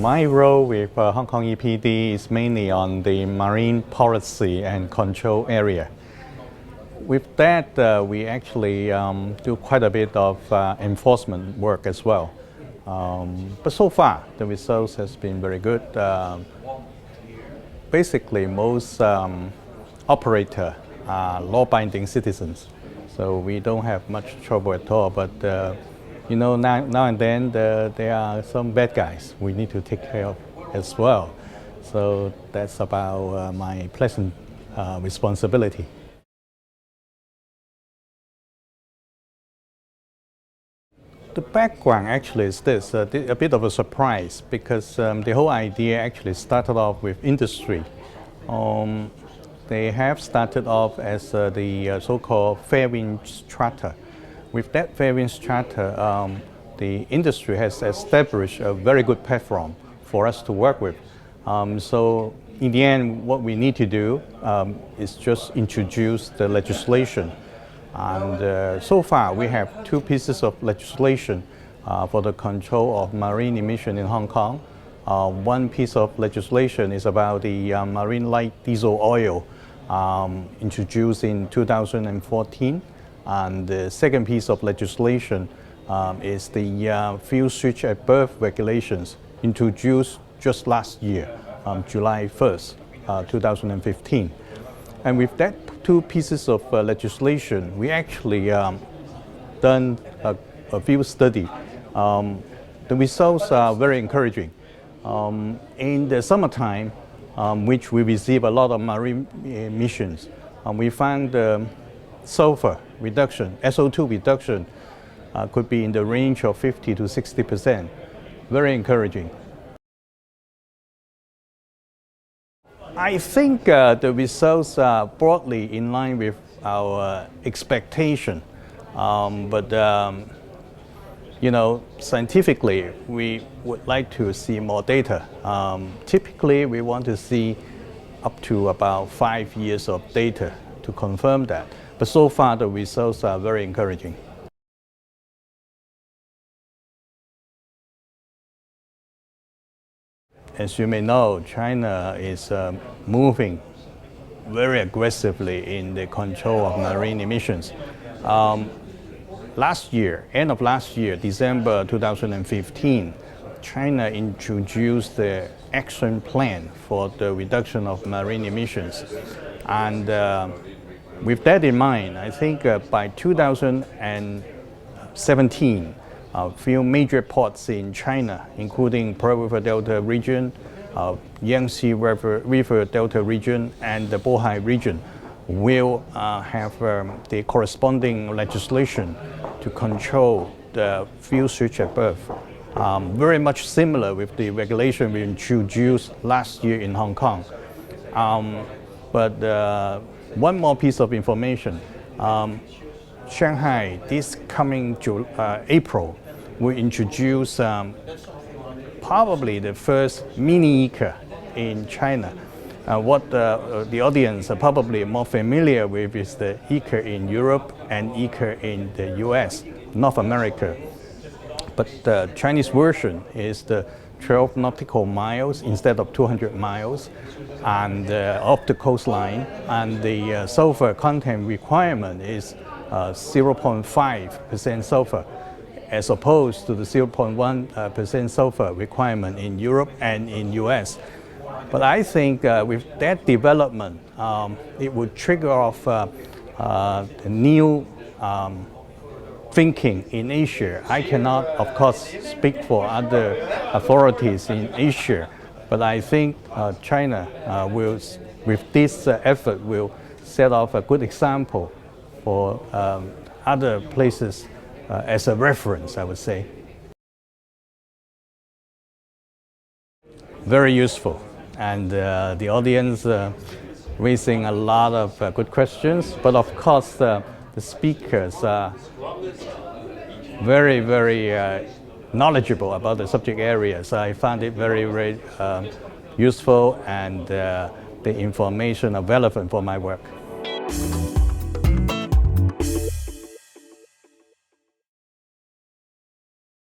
My role with Hong Kong EPD is mainly on the marine policy and control area. With that, we actually do quite a bit of enforcement work as well. But so far, the results has been very good. Basically, most operators are law-abiding citizens, so we don't have much trouble at all. But you know, now and then there are some bad guys we need to take care of as well. So that's about my pleasant responsibility. The background actually is this, a bit of a surprise, because the whole idea actually started off with industry. They have started off as the so-called Fairwind Charter. With that Fairwind Charter, the industry has established a very good platform for us to work with. So in the end, what we need to do is just introduce the legislation. And so far, we have two pieces of legislation for the control of marine emission in Hong Kong. One piece of legislation is about the marine light diesel oil introduced in 2014. And the second piece of legislation is the fuel switch at birth regulations introduced just last year, July 1st, 2015. And with that two pieces of legislation, we actually done a field study. The results are very encouraging. In the summertime, which we receive a lot of marine emissions, we found sulfur reduction, SO2 reduction, could be in the range of 50 to 60%. Very encouraging. I think the results are broadly in line with our expectation, but you know, scientifically, we would like to see more data. Typically, we want to see up to about 5 years of data to confirm that. But so far, the results are very encouraging. As you may know, China is moving very aggressively in the control of marine emissions. Last year, end of last year, December 2015, China introduced the action plan for the reduction of marine emissions. And with that in mind, I think by 2017, a few major ports in China, including Pearl River Delta region, Yangtze River Delta region, and the Bohai region, will have the corresponding legislation to control the fuel switch at birth. Very much similar with the regulation we introduced last year in Hong Kong. But one more piece of information. Shanghai, this coming April, will introduce probably the first mini ECA in China. What the audience are probably more familiar with is the ECA in Europe and ECA in the US, North America. But the Chinese version is the 12 nautical miles instead of 200 miles and off the coastline, and the sulfur content requirement is 0.5% sulfur, as opposed to the 0.1% sulfur requirement in Europe and in US. But I think with that development, it would trigger off a new thinking in Asia. I cannot, of course, speak for other authorities in Asia, but I think China will, with this effort, will set off a good example for other places as a reference, I would say. Very useful, and the audience raising a lot of good questions, but of course the speakers are very, very knowledgeable about the subject area. So I found it very, very useful, and the information are relevant for my work.